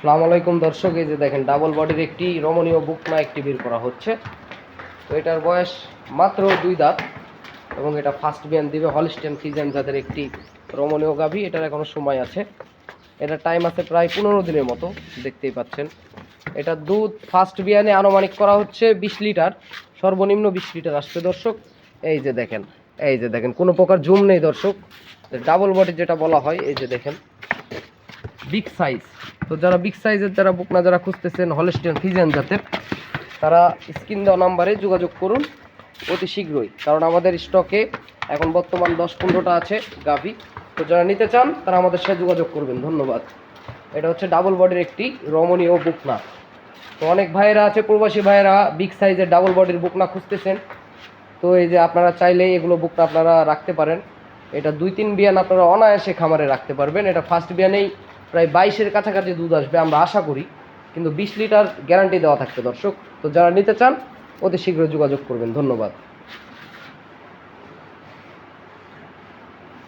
আসসালামু আলাইকুম দর্শক, এই যে দেখেন ডাবল বডির একটি রমণীয় বুকনা একটি বের করা হচ্ছে। তো এটার বয়স মাত্র 2 দাঁত এবং এটা ফার্স্ট বিয়ান দিবে হলিস্টিয়ান ফ্রিজিয়ান জাতের একটি রমণীয় গাভী। এটার এখনো সময় আছে, এটা টাইম আছে প্রায় 15 দিনের মতো, দেখতেই পাচ্ছেন। এটা দুধ ফার্স্ট বিয়ানে আনুমানিক করা হচ্ছে 20 লিটার, সর্বনিম্ন 20 লিটার আসবে দর্শক। এই যে দেখেন, এই যে দেখেন, কোনো প্রকার জুম নেই দর্শক। ডাবল বডি যেটা বলা হয়, এই যে দেখেন বিগ সাইজ। তো যারা বিগ সাইজের যারা বুকনা যারা খুঁজতেছেন হলিস্টিয়ান ফ্রিজিয়ান জাতের, তারা স্ক্রিন দেওয়া নাম্বারে যোগাযোগ করুন অতি শীঘ্রই, কারণ আমাদের স্টকে এখন বর্তমান 10-15টা আছে গাভী। তো যারা নিতে চান তারা আমাদের সাথে যোগাযোগ করবেন। ধন্যবাদ। এটা হচ্ছে ডাবল বডির একটি রমণীয় বুকনা। তো অনেক ভাইয়েরা আছে, প্রবাসী ভাইয়েরা বিগ সাইজের ডাবল বডির বুকনা খুঁজতেছেন। তো এই যে আপনারা চাইলে এগুলো বুকনা আপনারা রাখতে পারেন। এটা 2-3 বিয়ান আপনারা অনায়াসে খামারে রাখতে পারবেন। এটা ফার্স্ট বিয়ানেই প্রায় 22-এর কাছাকাছি দুধ আসবে আমরা আশা করি, কিন্তু 20 লিটার গ্যারান্টি দেওয়া থাকবে দর্শক। তো যারা নিতে চান অতি শীঘ্রই যোগাযোগ করবেন। ধন্যবাদ।